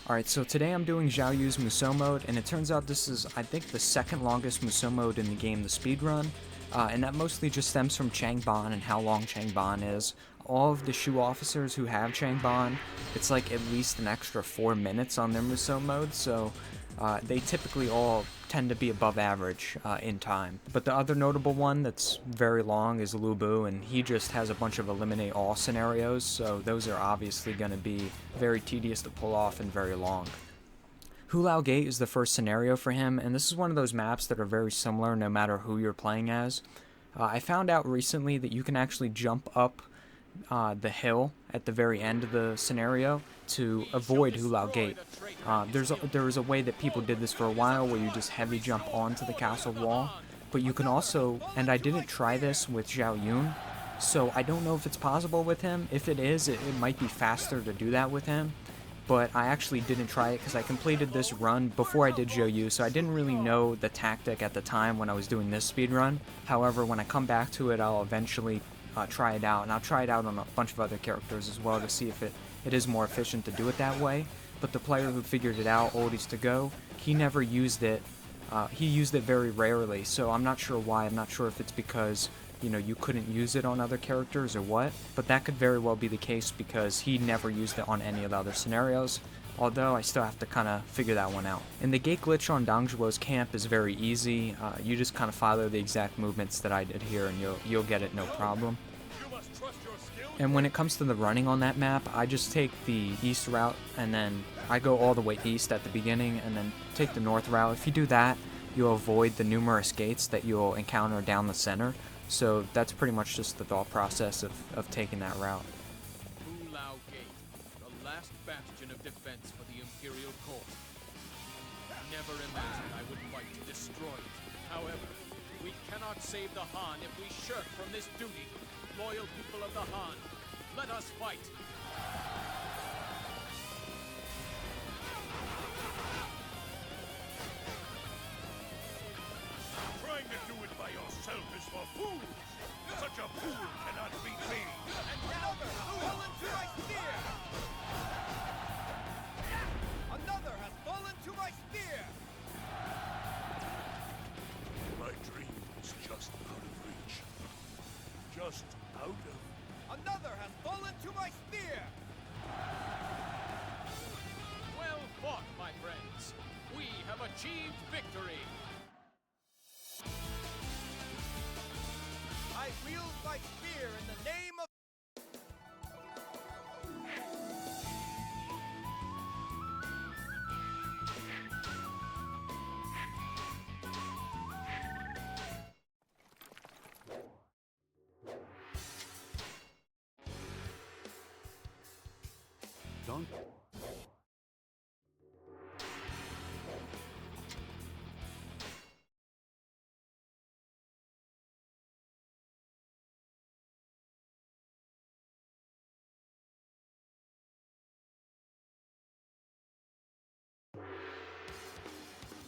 Alright, so today I'm doing Zhao Yu's Musou mode, and it turns out this is, I think, the second longest Musou mode in the game, the speedrun, and that mostly just stems from Chang Ban and how long Chang Ban is. All of the Shu officers who have Chang Ban, it's like at least an extra 4 minutes on their Musou mode, so they typically all tend to be above average in time. But the other notable one that's very long is Lu Bu, and he just has a bunch of eliminate all scenarios, so those are obviously going to be very tedious to pull off and very long. Hulao Gate is the first scenario for him, and this is one of those maps that are very similar no matter who you're playing as. I found out recently that you can actually jump up the hill at the very end of the scenario to avoid Hulao Gate. There was a way that people did this for a while where you just heavy jump onto the castle wall, but you can also, and I didn't try this with Zhao Yun, so I don't know if it's possible with him. If it is, it might be faster to do that with him, but I actually didn't try it because I completed this run before I did Zhao Yu, so I didn't really know the tactic at the time when I was doing this speedrun. However, when I come back to it, I'll eventually try it out, and I'll try it out on a bunch of other characters as well to see if it is more efficient to do it that way. But the player who figured it out, Oldies to Go, he never used it. He used it very rarely, so I'm not sure why. I'm not sure if it's because, you know, you couldn't use it on other characters or what, but that could very well be the case because he never used it on any of the other scenarios. Although I still have to kind of figure that one out. And the gate glitch on Dangzhuo's camp is very easy. You just kind of follow the exact movements that I did here and you'll get it no problem. And when it comes to the running on that map, I just take the east route and then I go all the way east at the beginning and then take the north route. If you do that, you'll avoid the numerous gates that you'll encounter down the center. So that's pretty much just the thought process of taking that route. Last bastion of defense for the Imperial Court. Never imagined I would fight to destroy it. However, we cannot save the Han if we shirk from this duty. Loyal people of the Han, let us fight! Trying to do it by yourself is for fools! Such a fool cannot beat me! And another fell into my spear! Another has fallen to my spear! My dream is just out of reach. Just out of... Another has fallen to my spear! Well fought, my friends! We have achieved victory! I wield my spear in the name of... Don't...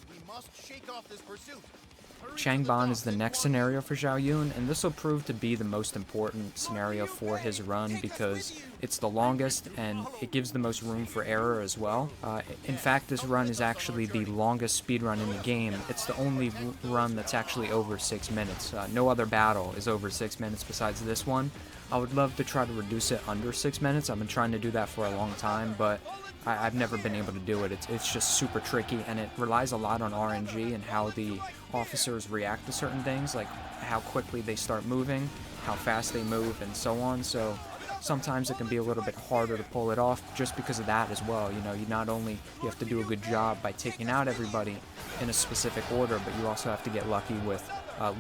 We must shake off this pursuit. Chang Ban is the next scenario for Zhao Yun, and this will prove to be the most important scenario for his run because it's the longest and it gives the most room for error as well. In fact, this run is actually the longest speedrun in the game. It's the only run that's actually over 6 minutes. No other battle is over 6 minutes besides this one. I would love to try to reduce it under 6 minutes. I've been trying to do that for a long time, but I've never been able to do it. It's just super tricky, and it relies a lot on RNG and how the officers react to certain things, like how quickly they start moving, how fast they move, and so on. So sometimes it can be a little bit harder to pull it off just because of that as well. You know, you not only you have to do a good job by taking out everybody in a specific order, but you also have to get lucky with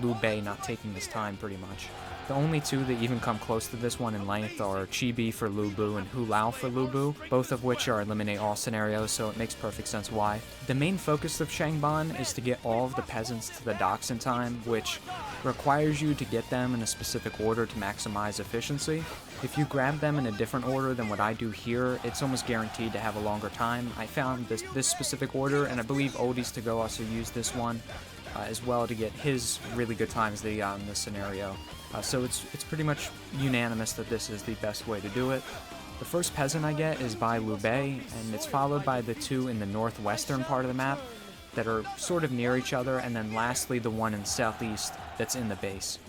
Liu Bei not taking his time pretty much. The only two that even come close to this one in length are Chibi for Lu Bu and Hulao for Lu Bu, both of which are eliminate all scenarios, so it makes perfect sense why. The main focus of Chang Ban is to get all of the peasants to the docks in time, which requires you to get them in a specific order to maximize efficiency. If you grab them in a different order than what I do here, it's almost guaranteed to have a longer time. I found this specific order, and I believe Oldies to Go also used this one as well to get his really good times that he got in this scenario. So it's pretty much unanimous that this is the best way to do it. The first peasant I get is by Liu Bei, and it's followed by the two in the northwestern part of the map that are sort of near each other, and then lastly the one in southeast that's in the base.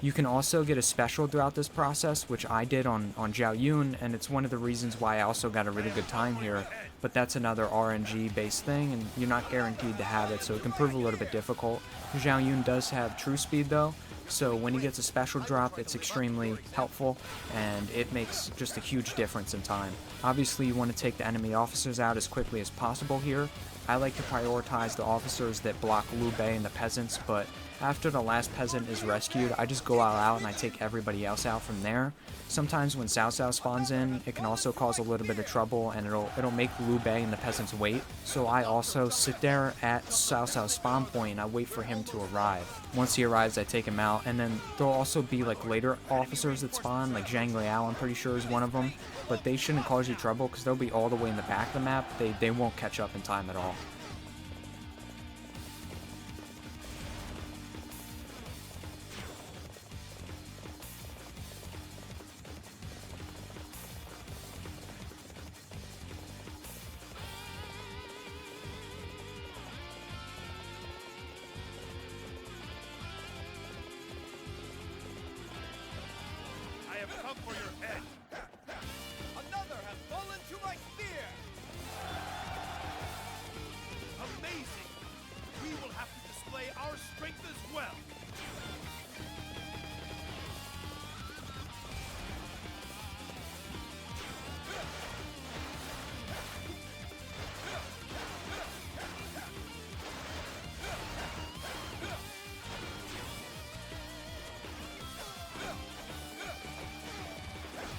You can also get a special throughout this process, which I did on Zhao Yun, and it's one of the reasons why I also got a really good time here, but that's another RNG based thing, and you're not guaranteed to have it, so it can prove a little bit difficult. Zhao Yun does have true speed though, so when he gets a special drop, it's extremely helpful, and it makes just a huge difference in time. Obviously, you want to take the enemy officers out as quickly as possible here. I like to prioritize the officers that block Liu Bei and the peasants, but after the last peasant is rescued, I just go all out and I take everybody else out from there. Sometimes when Cao Cao spawns in, it can also cause a little bit of trouble, and it'll make Liu Bei and the peasants wait. So I also sit there at Cao Cao's spawn point and I wait for him to arrive. Once he arrives, I take him out, and then there'll also be like later officers that spawn, like Zhang Liao I'm pretty sure is one of them, but they shouldn't cause you trouble because they'll be all the way in the back of the map. They won't catch up in time at all. I have come for your head. Another has fallen to my spear! Amazing! We will have to display our strength as well.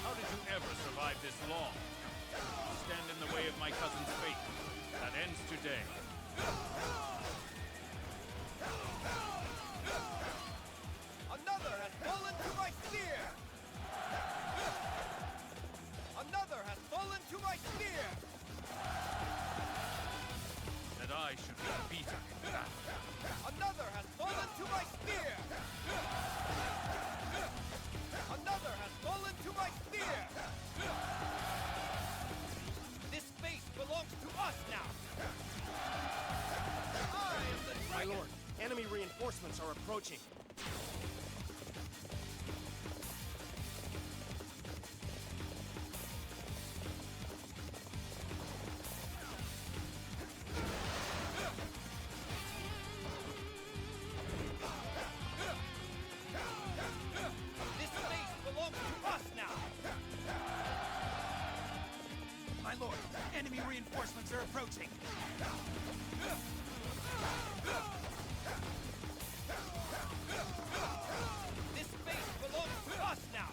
How did you ever survive this long? Stand in the way of my cousin's fate. That ends today. Another has fallen to my spear! Another has fallen to my spear! That I should be beaten in battle. Another has fallen to my spear! Another has fallen to my spear! This space belongs to us now! I am the My dragon! lord, enemy reinforcements are approaching. This space belongs to us now! My lord, enemy reinforcements are approaching. This space belongs to us now!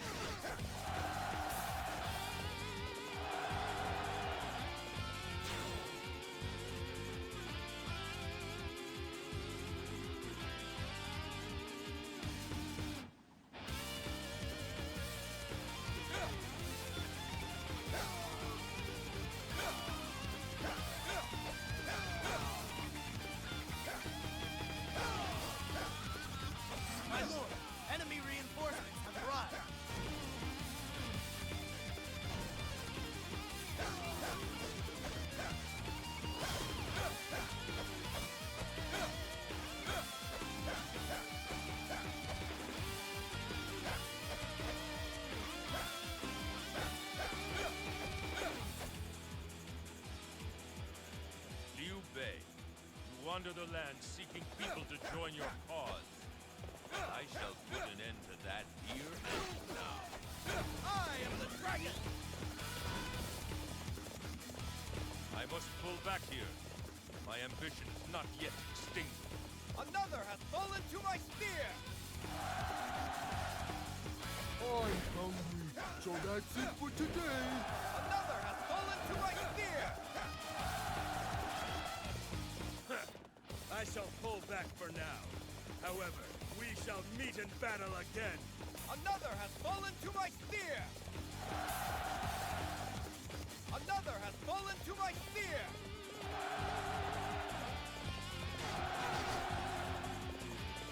My lord, enemy reinforcements have arrived. Liu Bei, you wander the land seeking people to join your cause. I shall put an end to that here and now. I am the dragon! I must pull back here. My ambition is not yet extinguished. Another has fallen to my spear! I'm hungry, so that's it for today. Another has fallen to my spear! I shall pull back for now. However, we shall meet in battle again. Another has fallen to my spear! Another has fallen to my spear!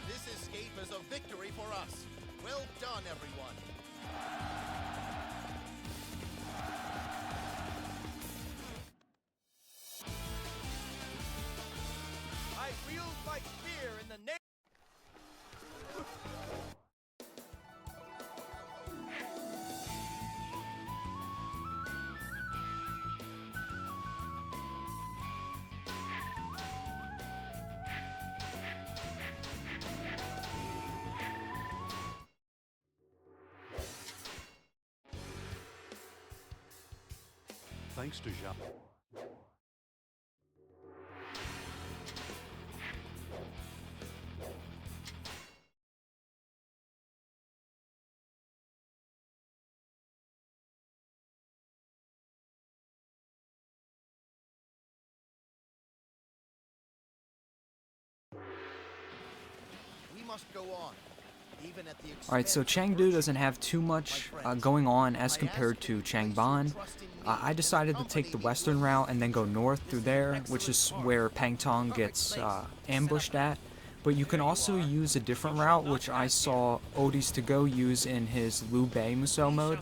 This escape is a victory for us. Well done, everyone. my spear in the name. Thanks to Zhao. We must go on, even at the expense. Alright, so Chengdu doesn't have too much going on as compared to Chang Ban. I decided to take the western route and then go north through there, which is where Pang Tong gets ambushed at. But you can also use a different route, which I saw Odis to go use in his Liu Bei Musou mode,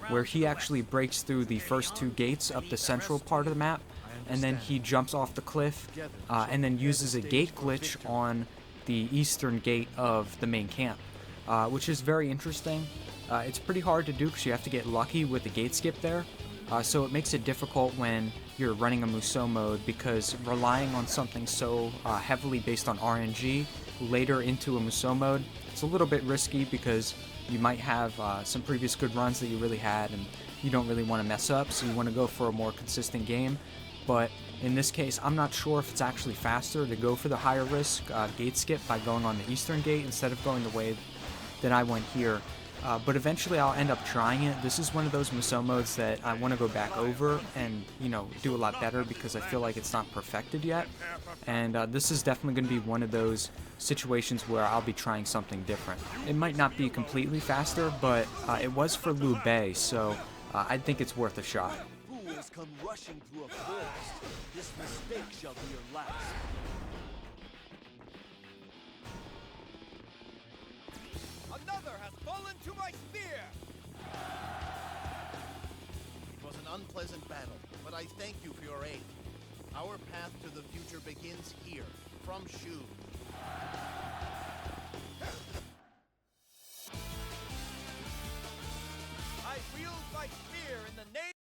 where he actually breaks through the first two gates up the central part of the map, and then he jumps off the cliff, and then uses a gate glitch on the eastern gate of the main camp, which is very interesting. It's pretty hard to do because you have to get lucky with the gate skip there, so it makes it difficult when you're running a Musou mode, because relying on something so heavily based on RNG later into a Musou mode, it's a little bit risky because you might have some previous good runs that you really had and you don't really want to mess up, so you want to go for a more consistent game. But in this case, I'm not sure if it's actually faster to go for the higher risk gate skip by going on the eastern gate instead of going the way that I went here. But eventually I'll end up trying it. This is one of those Musou modes that I want to go back over and, you know, do a lot better because I feel like it's not perfected yet. And this is definitely going to be one of those situations where I'll be trying something different. It might not be completely faster, but it was for Liu Bei, so I think it's worth a shot. Fools come rushing through a forest. This mistake shall be your last. Another has fallen to my spear! It was an unpleasant battle, but I thank you for your aid. Our path to the future begins here, from Shu. I wield my spear in the name.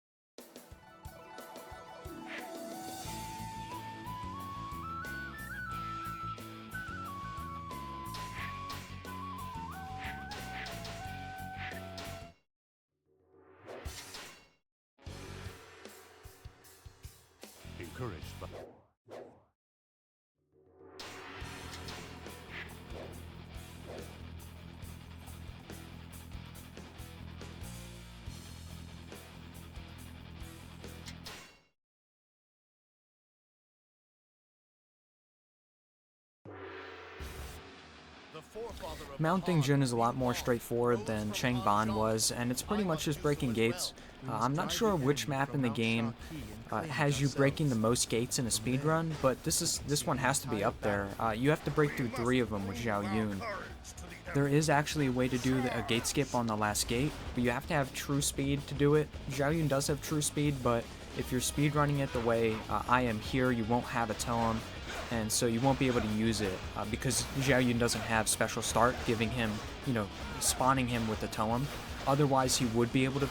Encouraged by... Mounting Jun is a lot more straightforward than Chang Ban was, and it's pretty much just breaking gates. I'm not sure which map in the game has you breaking the most gates in a speedrun, but this one has to be up there. You have to break through 3 of them with Zhao Yun. There is actually a way to do a gate skip on the last gate, but you have to have true speed to do it. Zhao Yun does have true speed, but if you're speedrunning it the way I am here, you won't have a Toem, and so you won't be able to use it because Zhao Yun doesn't have special start giving him, you know, spawning him with the Toem. Otherwise, he would be able to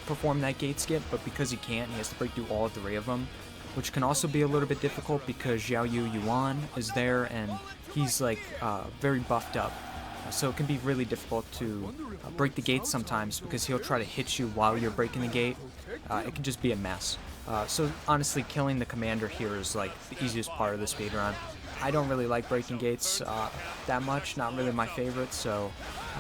perform that gate skip, but because he can't, he has to break through all 3 of them, which can also be a little bit difficult because Zhao Yuan is there and he's like very buffed up. So it can be really difficult to break the gate sometimes because he'll try to hit you while you're breaking the gate. It can just be a mess. So honestly, killing the commander here is like the easiest part of the speedrun. I don't really like breaking gates that much, not really my favorite, so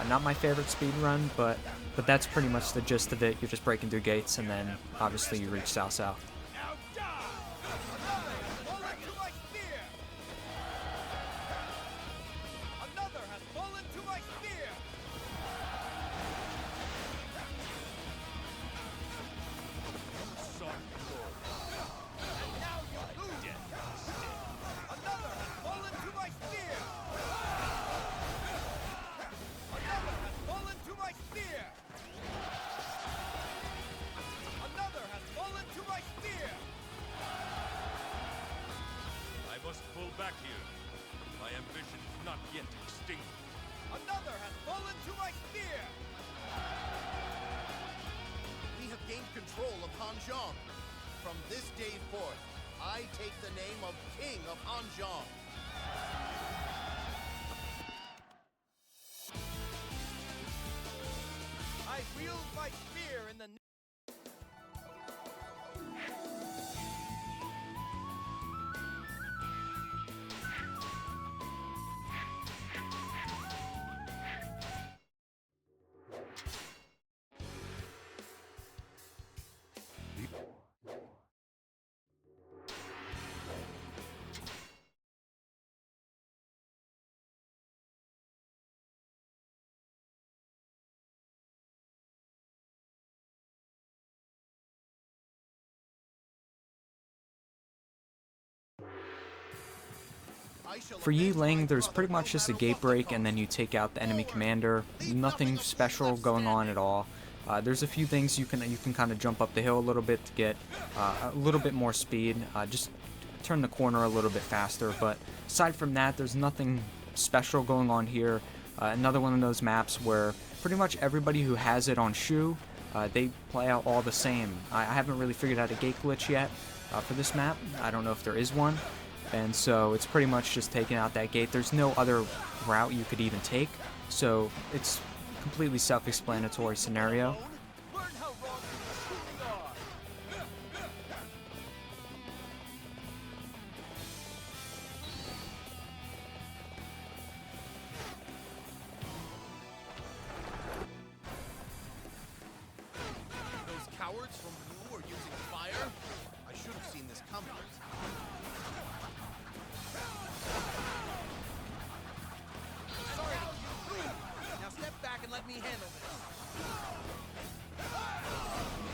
not my favorite speedrun, but that's pretty much the gist of it. You're just breaking through gates and then obviously you reach South South. My ambition is not yet extinguished. Another has fallen to my spear! We have gained control of Hanzhong. From this day forth, I take the name of King of Hanzhong. I wield my spear in the For Yi Ling, there's pretty much just a gate break and then you take out the enemy commander. Nothing special going on at all. There's a few things you can kind of jump up the hill a little bit to get a little bit more speed. Just turn the corner a little bit faster. But aside from that, there's nothing special going on here. Another one of those maps where pretty much everybody who has it on Shu, they play out all the same. I haven't really figured out a gate glitch yet for this map. I don't know if there is one. And so it's pretty much just taking out that gate. There's no other route you could even take. So it's completely self-explanatory scenario. learn how wrong you truly are! Those cowards from Blue are using fire? I should have seen this coming. Sorry to keep you. Now step back and let me handle this.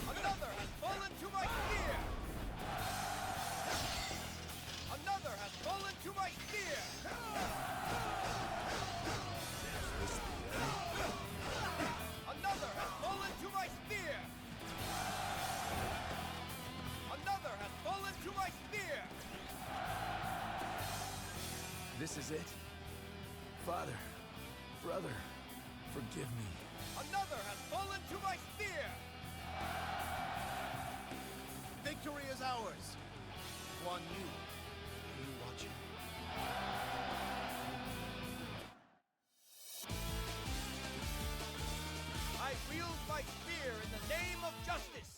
Another has fallen to my spear! Another has fallen to my spear! Another has fallen to my spear! Another has fallen to my spear! This is it? Father, brother, forgive me. Another has fallen to my spear! Victory is ours. Guan Yu, are you watching? I wield my spear in the name of justice!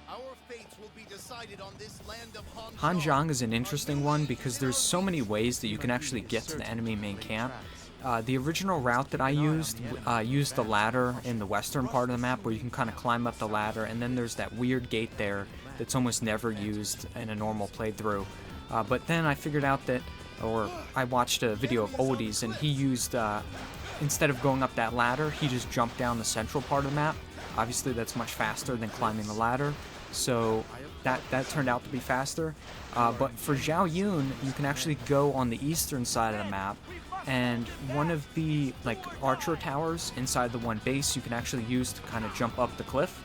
Our fates will be decided on this land of Hanzhong is an interesting one because there's so many ways that you can actually get to the enemy main camp. The original route that I used used the ladder in the western part of the map where you can kind of climb up the ladder, and then there's that weird gate there that's almost never used in a normal playthrough. But then I figured out that, or I watched a video of Oldies, and he used, instead of going up that ladder, he just jumped down the central part of the map. Obviously that's much faster than climbing the ladder, so that turned out to be faster. But for Zhao Yun, you can actually go on the eastern side of the map, and one of the archer towers inside the one base you can actually use to kind of jump up the cliff,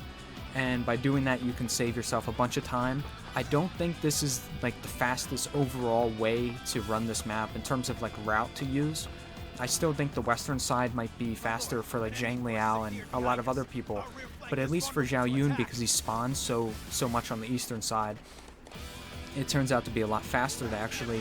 and by doing that you can save yourself a bunch of time. I don't think this is the fastest overall way to run this map in terms of route to use. I still think the western side might be faster for Zhang Liao and a lot of other people, but at least for Zhao Yun, because he spawns so much on the eastern side, it turns out to be a lot faster to actually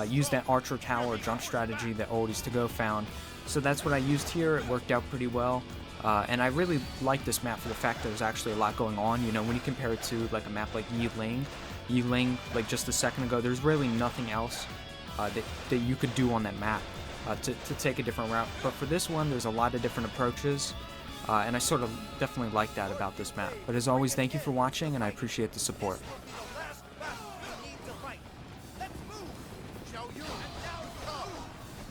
use that archer tower jump strategy that Oldies to Go found. So that's what I used here. It worked out pretty well, and I really like this map for the fact there's actually a lot going on. You know, when you compare it to a map like Yi Ling, just a second ago, there's really nothing else that you could do on that map to take a different route. But for this one, there's a lot of different approaches. and I sort of definitely like that about this map. But as always, thank you for watching, and I appreciate the support. We need to fight. Let's move. Zhao Yun, now come.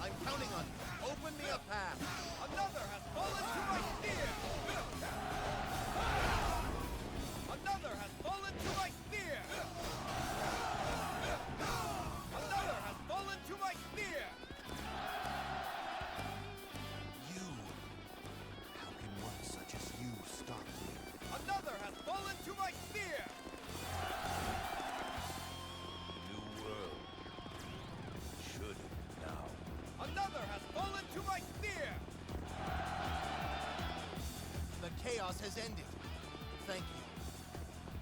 I'm counting on you. Open me a path. Another has fallen to my spear! Another has fallen to my spear! Another has fallen to my spear! You. How can one such as you stop me? Another has fallen to my spear! New world. Should now. Another has fallen to my spear! The chaos has ended. Thank you.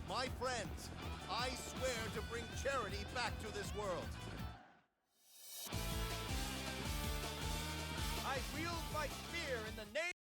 My friends, I swear to bring charity back to this world. I wield my spear in the name